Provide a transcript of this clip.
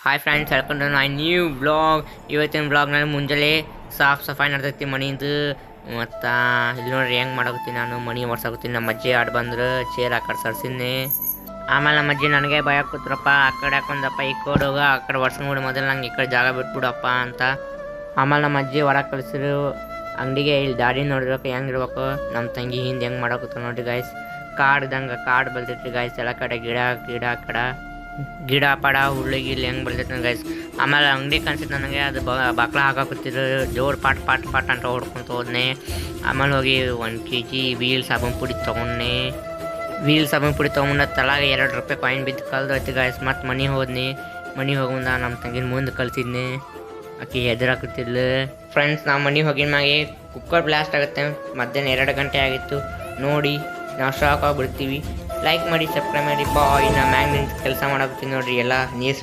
Hi friends, ಹೇಳ್ಕೊಂಡು ನಾ new vlog. ಇವತ್ತಿನ ವ್ಲಾಗ್ನಲ್ಲಿ ಮುಂಜಾನೆ ಸಾಫ್ ಸಫಾಯಿ ನಡ್ದೈತಿ ಮನೆಯಿಂದ. ಮತ್ತು ಇಲ್ಲಿ ನೋಡ್ರಿ ಹೆಂಗೆ ಮಾಡಾಕತ್ತೀನಿ ನಾನು. ಮನೆ ಒರ್ಸಾಕತ್ತೀನಿ. ನಮ್ಮ ಅಜ್ಜಿ ಆಡ್ ಬಂದ್ರೆ ಚೇರ್ ಆ ಕಡೆ ಸರ್ಸಿನಿ. ಆಮೇಲೆ ನಮ್ಮ ಅಜ್ಜಿ ನನಗೆ ಭಯ ಕೂತ್ರಪ್ಪ, ಆ ಕಡೆ ಹಾಕೊಂಡಪ್ಪ ಈ ಕಡೆ ಹೋಗ, ಆ ಕಡೆ ವರ್ಷ ಮೊದಲು ನಂಗೆ ಈ ಕಡೆ ಜಾಗ ಬಿಟ್ಬಿಡಪ್ಪ ಅಂತ. ಆಮೇಲೆ ನಮ್ಮ ಅಜ್ಜಿ ಹೊರಗೆ ಕಳಿಸಿರು ಅಂಗಡಿಗೆ. ಇಲ್ಲಿ ದಾಡಿ ನೋಡಿರ್ಬೇಕು ಹೆಂಗಿರ್ಬೇಕು. ನಮ್ಮ ತಂಗಿ ಹಿಂದೆ ಹೆಂಗೆ ಮಾಡಾಕತ್ತ ನೋಡ್ರಿ ಗಾಯ್ಸ್. ಕಾಡ್ದಂಗೆ ಕಾಡು ಬೆಳ್ದೈತಿ ಗಾಯ್ಸ್. ಎಲ್ಲ ಕಡೆ ಗಿಡ ಪಡ ಹುಳ್ಳಿ ಗಿಲ್ಲಿ ಹೆಂಗೆ ಬೆಳ್ದೈತೆ ಗೈಸ್. ಆಮೇಲೆ ಅಂಗಡಿ ಕಾಣಿಸಿತ್ತು ನನಗೆ. ಅದು ಬಾಕ್ಲ ಹಾಕಾಕತ್ತಿದ್ರು ಜೋರು ಪಾಟ್ ಅಂತ ಹೊಡ್ಕೊಂತ ಹೋದ್ನೆ. ಆಮೇಲೆ ಹೋಗಿ 1 kg ವೀಲ್ ಸಾಬೂನು ಪುಡಿ ತೊಗೊಂಡೆ. ವೀಲ್ ಸಾಬೂನು ಪುಡಿ ತೊಗೊಂಡು ತಲಾಗ ₹2 ಕಾಯಿನ್ ಬಿದ್ದು ಕಲ್ದೈತಿ ಗಾಯ್ಸ್. ಮತ್ತು ಮನೆಗೆ ಹೋದ್ನಿ. ಮನೆಗೆ ಹೋಗುಂದ ನಮ್ಮ ತಂಗಿನ ಮುಂದೆ ಕಲ್ಸಿದ್ನಿ. ಆಕೆ ಹೆದರಾಕತ್ತಿದ್ಲು. ಫ್ರೆಂಡ್ಸ್, ನಾವು ಮನೆಗೆ ಹೋಗಿನ ಮ್ಯಾಗೆ ಕುಕ್ಕರ್ ಬ್ಲಾಸ್ಟ್ ಆಗುತ್ತೆ. ಮಧ್ಯಾಹ್ನ 2 ಗಂಟೆ ಆಗಿತ್ತು. ನೋಡಿ ನಾವು ಶಾಕ್ ಆಗಿಬಿಡ್ತೀವಿ. ಲೈಕ್ ಮಾಡಿ, ಸಬ್ಸ್ಕ್ರೈಬ್ ಮಾಡಿ. ಬಾಯ್. ನಾ ಮ್ಯಾಗ್ ನಿಂತು ಕೆಲಸ ಮಾಡಾಕತ್ತೀನಿ ನೋಡ್ರಿ. ಎಲ್ಲ ನೀರು